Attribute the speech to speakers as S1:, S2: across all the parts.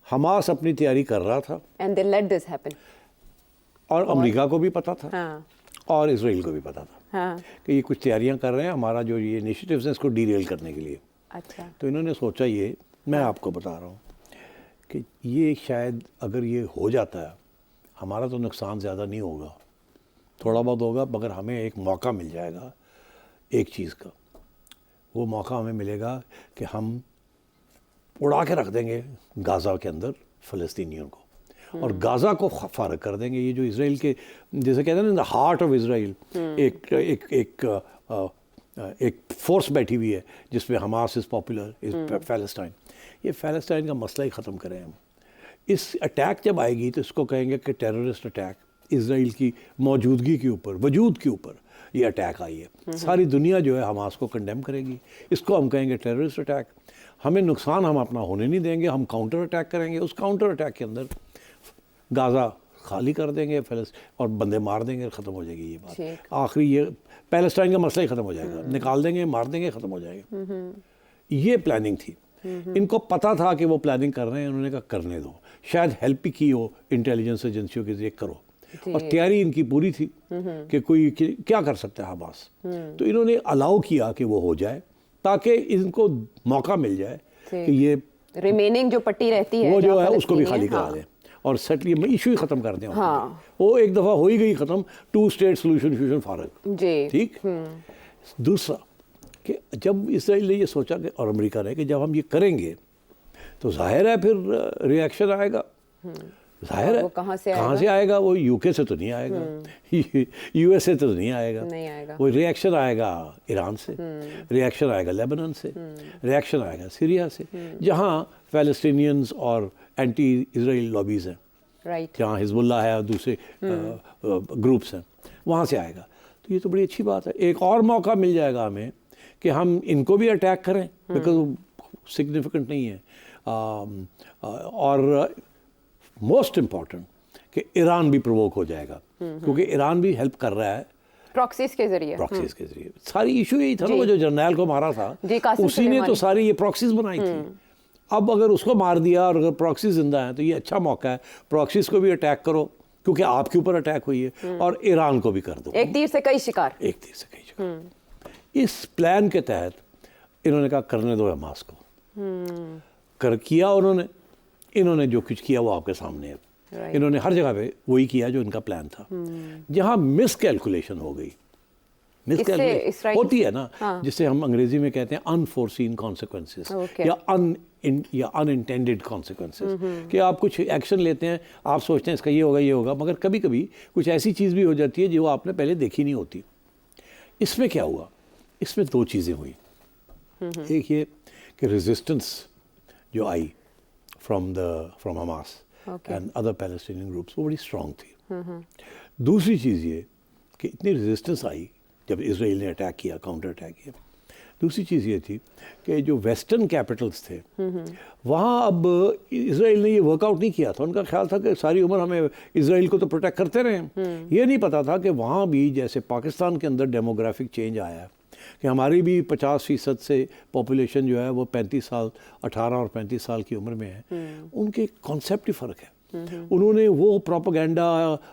S1: Hamas اپنی تیاری کر رہا تھا
S2: and they let this happen.
S1: اور امریکہ کو بھی پتا تھا
S2: ہاں
S1: اور اسرائیل کو بھی پتا تھا
S2: ہاں
S1: کہ یہ کچھ تیاریاں کر رہے ہیں ہمارا جو یہ انیشیٹیوز ہیں اس کو ڈی ریل کرنے کے لیے.
S2: اچھا
S1: تو انہوں نے سوچا یہ میں آپ کو بتا رہا ہوں کہ یہ شاید اگر یہ ہو جاتا ہے ہمارا تو نقصان زیادہ نہیں ہوگا, تھوڑا بہت ہوگا, مگر ہمیں ایک موقع مل جائے گا ایک چیز کا. وہ موقع ہمیں ملے گا کہ ہم اڑا کے رکھ دیں گے غازہ کے اندر فلسطینیوں کو اور غازہ کو فارغ کر دیں گے. یہ جو اسرائیل کے جیسے کہتے ہیں نا ہارٹ آف اسرائیل ایک فورس بیٹھی ہوئی ہے جس میں حماس از پاپولر فلسطین. یہ فلسطین کا مسئلہ ہی ختم کریں ہم. اس اٹیک جب آئے گی تو اس کو کہیں گے کہ ٹیررسٹ اٹیک, اسرائیل کی موجودگی کے اوپر وجود کے اوپر یہ اٹیک آئی ہے. ساری دنیا جو ہے حماس کو کنڈیم کرے گی, اس کو ہم کہیں گے ٹیررسٹ اٹیک. ہمیں نقصان ہم اپنا ہونے نہیں دیں گے, ہم کاؤنٹر اٹیک کریں گے. اس کاؤنٹر اٹیک کے اندر غازہ خالی کر دیں گے اور بندے مار دیں گے, ختم ہو جائے گی یہ بات. آخری یہ پیلسٹائن کا مسئلہ ہی ختم ہو جائے گا, نکال دیں گے مار دیں گے ختم ہو جائے گا. یہ پلاننگ تھی. ان کو پتا تھا کہ وہ پلاننگ کر رہے ہیں, انہوں نے کہا کرنے دو, شاید ہیلپ بھی کی ہو انٹیلیجنس ایجنسیوں کے ذریعے, کرو. اور تیاری ان کی پوری تھی کہ کوئی کیا کر سکتا ہے حماس. تو انہوں نے الاؤ کیا کہ وہ ہو جائے تاکہ ان کو موقع مل جائے کہ یہ
S2: ریمیننگ جو پٹی رہتی ہے
S1: وہ جو ہے اس کو بھی خالی کرا دیں اور سیٹل ایشو ہی ختم کر دیں. وہ ایک دفعہ ہو ہی گئی ختم, 2 اسٹیٹ سولوشن فارغ. ٹھیک. دوسرا کہ جب اسرائیل نے یہ سوچا کہ اور امریکہ نے کہ جب ہم یہ کریں گے تو ظاہر ہے پھر ریئیکشن آئے گا. ظاہر ہے کہاں سے آئے گا, وہ یو کے سے تو نہیں آئے گا, یو ایس اے تو نہیں آئے گا. وہ ریئیکشن آئے گا ایران سے, ریئیکشن آئے گا لیبنان سے, ریئیکشن آئے گا سیریا سے, جہاں فلسطینینز اور اینٹی اسرائیل لابیز ہیں, جہاں حزب اللہ ہے اور دوسرے گروپس ہیں, وہاں سے آئے گا. تو یہ تو بڑی اچھی بات ہے. ایک اور موقع مل جائے گا ہمیں کہ ہم ان کو بھی اٹیک کریں بیکاز وہ سگنیفیکنٹ نہیں ہے. اور موسٹ امپورٹنٹ کہ ایران بھی پرووک ہو جائے گا کیونکہ ایران بھی ہیلپ کر رہا ہے
S2: پراکسیز کے ذریعے.
S1: ساری ایشو یہی تھا نا, وہ جو جرنیل کو مارا تھا اسی نے تو ساری یہ پراکسیز بنائی تھی. اب اگر اس کو مار دیا اور اگر پراکسیز زندہ ہیں تو یہ اچھا موقع ہے, پراکسیز کو بھی اٹیک کرو کیونکہ آپ کے اوپر اٹیک ہوئی ہے, اور ایران کو بھی کر دو.
S2: ایک تیر سے کئی شکار.
S1: اس پلان کے تحت انہوں نے کہا کرنے دو حماس کو. کیا انہوں نے جو کچھ کیا وہ آپ کے سامنے ہے. انہوں نے ہر جگہ پہ وہی کیا جو ان کا پلان تھا. جہاں مس کیلکولیشن ہو گئی, مس کیلکولیشن ہوتی ہے نا جسے ہم انگریزی میں کہتے ہیں انفورسین کانسیکوینسز یا انانٹینڈیڈ کانسیکوینسز, کہ آپ کچھ ایکشن لیتے ہیں, آپ سوچتے ہیں اس کا یہ ہوگا, مگر کبھی کبھی کچھ ایسی چیز بھی ہو جاتی ہے جو آپ نے پہلے دیکھی نہیں ہوتی. اس میں کیا ہوا, اس میں 2 چیزیں ہوئیں. ایک یہ کہ ریزسٹنس جو آئی from Hamas and other Palestinian groups وہ بڑی اسٹرانگ تھی. دوسری چیز یہ کہ اتنی ریزسٹنس آئی جب اسرائیل نے اٹیک کیا, کاؤنٹر اٹیک کیا. دوسری چیز یہ تھی کہ جو ویسٹرن کیپٹلز تھے وہاں اب اسرائیل نے یہ ورک آؤٹ نہیں کیا تھا. ان کا خیال تھا کہ ساری عمر ہمیں اسرائیل کو تو پروٹیکٹ کرتے رہے ہیں. یہ نہیں پتا تھا کہ وہاں بھی جیسے پاکستان کے اندر ڈیموگرافک چینج آیا ہے کہ ہماری بھی 50% سے پاپولیشن جو ہے وہ 35 سال 18 اور 35 سال کی عمر میں ہے. ان کے کانسیپٹ ہی فرق ہے. انہوں نے وہ پروپیگنڈا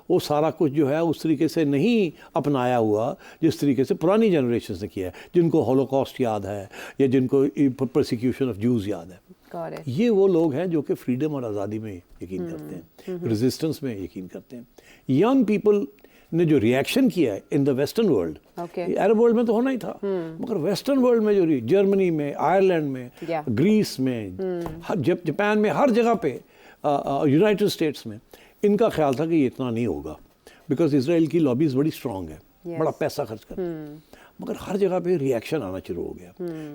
S1: وہ سارا کچھ جو ہے اس طریقے سے نہیں اپنایا ہوا جس طریقے سے پرانی جنریشنز نے کیا ہے, جن کو ہولوکاسٹ یاد ہے یا جن کو پرسیکیوشن آف جوز یاد ہے. یہ وہ لوگ ہیں جو کہ فریڈم اور آزادی میں یقین کرتے ہیں, ریزسٹنس میں یقین کرتے ہیں. ینگ پیپل نے جو ریئیکشن کیا ہے in the western world, Arab world میں تو ہونا ہی تھا, مگر ویسٹرن ورلڈ میں جو جرمنی میں, آئرلینڈ میں, گریس میں, جاپان میں, ہر جگہ پہ, یونائٹڈ اسٹیٹس میں, ان کا خیال تھا کہ یہ اتنا نہیں ہوگا بیکاز اسرائیل کی لابیز بڑی اسٹرانگ ہے, بڑا پیسہ خرچ کرتے ہیں. مگر ہر جگہ پہ ریئیکشن آنا شروع ہو گیا.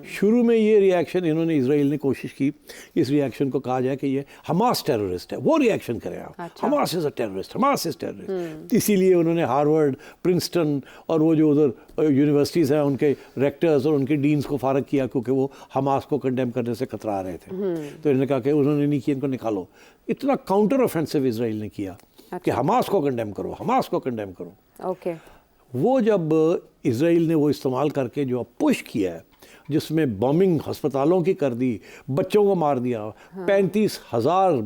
S1: شروع میں یہ ریئیکشن انہوں نے اسرائیل نے کوشش کی اس ریئیکشن کو کہا جائے کہ یہ حماس ٹیررسٹ ہے, وہ ریئیکشن کریں آپ, Hamas is a terrorist, Hamas is terrorist. اسی لیے انہوں نے ہارورڈ, پرنسٹن اور وہ جو ادھر یونیورسٹیز ہیں ان کے ریکٹرز اور ان کے ڈینز کو فارغ کیا کیونکہ وہ حماس کو کنڈیم کرنے سے کترا رہے تھے. تو انہوں نے کہا کہ انہوں نے نہیں کیا, ان کو نکالو. اتنا کاؤنٹر آفینسو اسرائیل نے کیا کہ حماس کو کنڈیم کرو, حماس کو کنڈیم کرو. وہ جب اسرائیل نے وہ استعمال کر کے جو پش کیا ہے، جس میں بومنگ ہسپتالوں کی کر دی، بچوں کو مار دیا، 35,000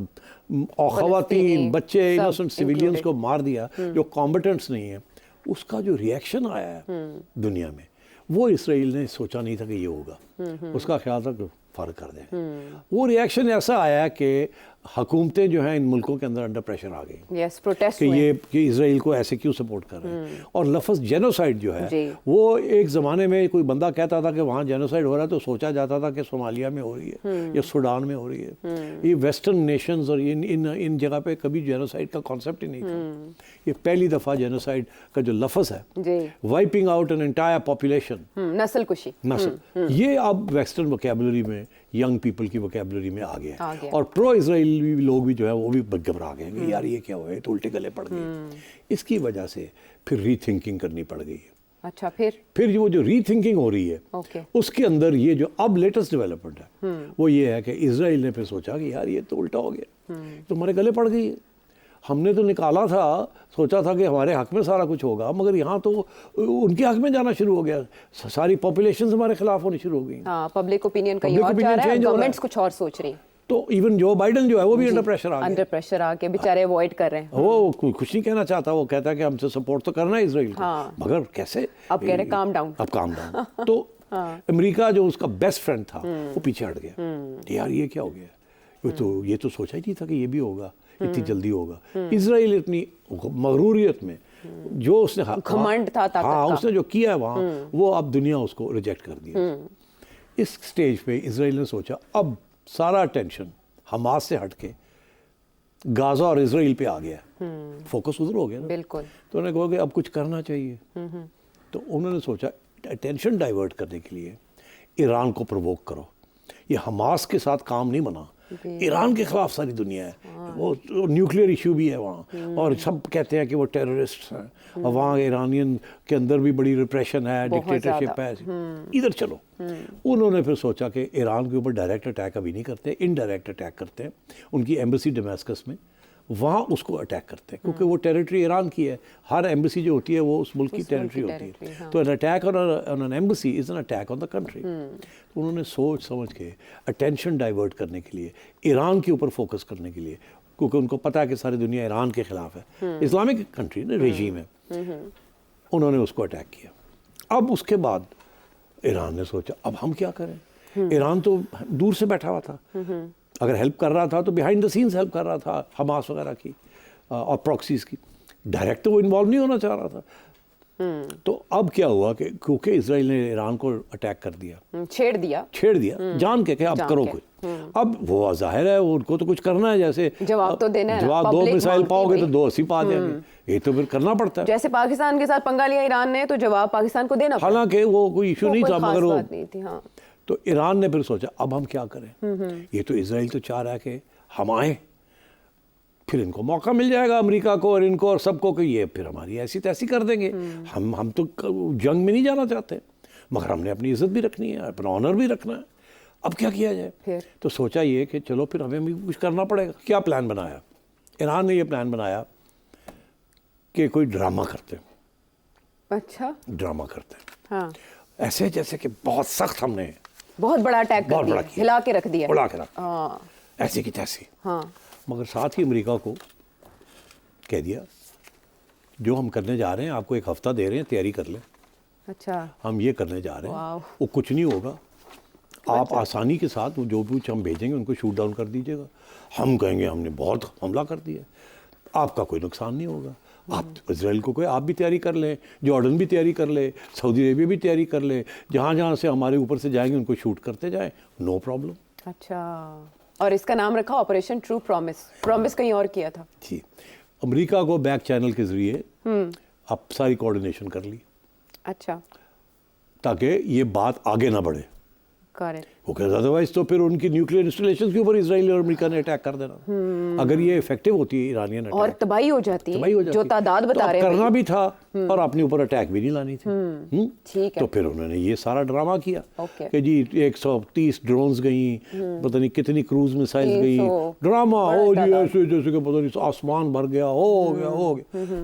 S1: خواتین، بچے، انوسنٹ سویلینز کو مار دیا جو کمبیٹنٹس نہیں ہیں، اس کا جو ریئیکشن آیا ہے دنیا میں، وہ اسرائیل نے سوچا نہیں تھا کہ یہ ہوگا. اس کا خیال تھا کہ فرق کر دیں. وہ ریئیکشن ایسا آیا کہ حکومتیں جو ہیں ان ملکوں کے اندر انڈر پریشر آ گئیں
S2: یس پروٹیسٹ
S1: کہ یہ کہ اسرائیل کو ایسے کیوں سپورٹ کر رہے ہیں. اور لفظ جینوسائیڈ جو ہے وہ ایک زمانے میں کوئی بندہ کہتا تھا کہ وہاں جینوسائیڈ ہو رہا ہے تو سوچا جاتا تھا کہ صومالیہ میں ہو رہی ہے یا سوڈان میں ہو رہی ہے. یہ ویسٹرن نیشنز اور ان جگہ پہ کبھی جینوسائیڈ کا کانسیپٹ ہی نہیں تھا. یہ پہلی دفعہ جینوسائیڈ کا جو لفظ ہے، wiping out an entire population,
S2: نسل کشی،
S1: یہ اب ویسٹرن ووکیبلری میں، ینگ پیپل کی ووکیبلری میں آ گیا. اور پرو اسرائیلی لوگ بھی جو ہے وہ بھی گھبرا گئے کہ یار یہ کیا ہوا ہے، تو الٹے گلے پڑ گئے. اس کی وجہ سے پھر ری تھنکنگ کرنی پڑ گئی.
S2: اچھا
S1: پھر وہ جو ری تھنکنگ ہو رہی ہے اس کے اندر یہ جو اب لیٹسٹ ڈیولپمنٹ ہے وہ یہ ہے کہ اسرائیل نے پھر سوچا کہ یار یہ تو الٹا ہو گیا، تمہارے گلے پڑ گئی ہے. ہم نے تو نکالا تھا، سوچا تھا کہ ہمارے حق میں سارا کچھ ہوگا، مگر یہاں تو ان کے حق میں جانا شروع ہو گیا. ساری پاپولیشنز ہمارے خلاف ہونی شروع ہو گئی.
S2: ہاں، پبلک اوپینین کہیں اور جا رہا ہے، گورنمنٹس کچھ اور سوچ رہی.
S1: تو ایون جو بائیڈن جو ہے وہ بھی انڈر پریشر آ
S2: کے بیچارے اوائڈ کر رہے ہیں.
S1: وہ کچھ نہیں کہنا چاہتا، وہ کہتا ہے کہ ہم سے سپورٹ تو کرنا ہے اسرائیل کو، مگر کیسے،
S2: اب کہہ رہے کام ڈاؤن.
S1: تو امریکہ جو اس کا بیسٹ فرینڈ تھا وہ پیچھے ہٹ گیا. یار یہ کیا ہو گیا، یہ تو سوچا ہی نہیں تھا کہ یہ بھی ہوگا، اتنی جلدی ہوگا. اسرائیل اتنی مغروریت میں جو اس نے
S2: گھمنڈ تھا،
S1: اس نے جو کیا ہے وہاں، وہ اب دنیا اس کو ریجیکٹ کر دیا. اس سٹیج پہ اسرائیل نے سوچا اب سارا ٹینشن حماس سے ہٹ کے غازہ اور اسرائیل پہ آ گیا، فوکس ادھر ہو گیا نا.
S2: بالکل.
S1: تو انہوں نے کہا کہ اب کچھ کرنا چاہیے. تو انہوں نے سوچا ٹینشن ڈائیورٹ کرنے کے لیے ایران کو پرووک کرو. یہ حماس کے ساتھ کام نہیں بنا، ایران کے خلاف ساری دنیا ہے، وہ نیوکلیئر ایشو بھی ہے وہاں، اور سب کہتے ہیں کہ وہ ٹیررسٹ ہیں، اور وہاں ایرانین کے اندر بھی بڑی ریپریشن ہے، ڈکٹیٹرشپ ہے. ادھر چلو. انہوں نے پھر سوچا کہ ایران کے اوپر ڈائریکٹ اٹیک ابھی نہیں کرتے، انڈائریکٹ اٹیک کرتے ہیں. ان کی ایمبیسی ڈیماسکس میں، وہاں اس کو اٹیک کرتے ہیں کیونکہ وہ ٹیریٹری ایران کی ہے. ہر ایمبیسی جو ہوتی ہے وہ اس ملک کی ٹیریٹری ہوتی ہے. تو an attack on an embassy is an attack on the country. تو انہوں نے سوچ سمجھ کے اٹینشن ڈائیورٹ کرنے کے لیے، ایران کے اوپر فوکس کرنے کے لیے، کیونکہ ان کو پتہ ہے کہ ساری دنیا ایران کے خلاف ہے، اسلامک کنٹری نا، ریجیم ہے، انہوں نے اس کو اٹیک کیا. اب اس کے بعد ایران نے سوچا اب ہم کیا کریں. ایران تو دور سے بیٹھا ہوا تھا، اگر ہیلپ کر رہا تھا تو بیہائنڈ دا سینز ہیلپ کر رہا تھا حماس وغیرہ کی اور پراکسیز کی. ڈائریکٹ تو وہ انوالو نہیں ہونا چاہ رہا تھا. تو اب کیا ہوا کہ کیونکہ اسرائیل نے ایران کو اٹیک کر دیا، چھیڑ دیا جان کے کہ اب کرو کچھ. اب وہ ظاہر ہے ان کو تو کچھ کرنا ہے، جیسے
S2: جواب تو دینا ہے،
S1: جواب 2 میسائل پاؤ گے تو 2 80 پا دیں گے. یہ تو پھر کرنا پڑتا ہے.
S2: جیسے پاکستان کے ساتھ پنگا لیا ایران نے تو جواب پاکستان کو دینا پڑا،
S1: حالانکہ وہ کوئی ایشو نہیں تھا، مگر وہ
S2: ہاں.
S1: تو ایران نے پھر سوچا اب ہم کیا کریں. یہ تو اسرائیل تو چاہ رہا ہے کہ ہم آئیں، پھر ان کو موقع مل جائے گا، امریکہ کو اور ان کو اور سب کو، کہ یہ پھر ہماری ایسی تیسی کر دیں گے. ہم تو جنگ میں نہیں جانا چاہتے، مگر ہم نے اپنی عزت بھی رکھنی ہے، اپنا آنر بھی رکھنا ہے. اب کیا کیا جائے؟ تو سوچا یہ کہ چلو پھر ہمیں بھی کچھ کرنا پڑے گا. کیا پلان بنایا ایران نے؟ یہ پلان بنایا کہ کوئی ڈرامہ کرتے ہیں.
S2: اچھا،
S1: ڈرامہ کرتے ہیں،
S2: ہاں،
S1: ایسے جیسے کہ بہت سخت ہم نے
S2: بہت بڑا اٹیک کر دیا، ہلا کے رکھ دیا،
S1: اڑا کے رکھ دیا، ایسی کی تیسی.
S2: ہاں.
S1: مگر ساتھ ہی امریکہ کو کہہ دیا جو ہم کرنے جا رہے ہیں آپ کو 1 ہفتہ دے رہے ہیں، تیاری کر لیں.
S2: اچھا،
S1: ہم یہ کرنے جا رہے ہیں، وہ کچھ نہیں ہوگا، آپ آسانی کے ساتھ جو بھی ہم بھیجیں گے ان کو شوٹ ڈاؤن کر دیجیے گا. ہم کہیں گے ہم نے بہت حملہ کر دیا، آپ کا کوئی نقصان نہیں ہوگا. آپ اسرائیل کو کوئی آپ بھی تیاری کر لیں، جارڈن بھی تیاری کر لے، سعودی عربیہ بھی تیاری کر لے، جہاں جہاں سے ہمارے اوپر سے جائیں گے ان کو شوٹ کرتے جائیں، نو پرابلم.
S2: اچھا. اور اس کا نام رکھا آپریشن ٹرو پرومس. پرومس کہیں اور کیا تھا.
S1: جی، امریکہ کو بیک چینل کے ذریعے اب ساری کوارڈینیشن کر لی.
S2: اچھا.
S1: تاکہ یہ بات آگے نہ بڑھے. وہ کہتے ادروائز تو پھر ان کی نیوکلیئر انسٹالیشن کے اوپر اسرائیل اور امریکہ نے اٹیک کر دینا. اگر یہ افیکٹو ہوتی ہے ایرانین اٹیک،
S2: اور تباہی ہو جاتی جو تعداد بتا رہے ہیں،
S1: کرنا بھی تھا اور اپنے اوپر اٹیک بھی نہیں لانی تھی. تو پھر انہوں نے یہ سارا ڈرامہ کیا کہ جی 130 ڈرونز گئیں، پتہ نہیں کتنی کروز میسائلز گئیں، ڈرامہ ہو جی ایسے جیسے کہ پتہ نہیں آسمان بھر گیا، ہو گیا.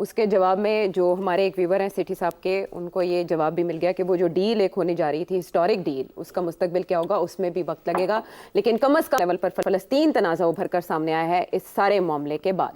S2: اس کے جواب میں جو ہمارے ایک ویور ہیں سٹی صاحب کے، ان کو یہ جواب بھی مل گیا کہ وہ جو ڈیل ایک ہونے جا رہی تھی ہسٹورک ڈیل، اس کا مستقبل کیا ہوگا اس میں بھی وقت لگے گا، لیکن کم از کم لیول پر فلسطین تنازع ابھر کر سامنے آیا ہے اس سارے معاملے کے بعد.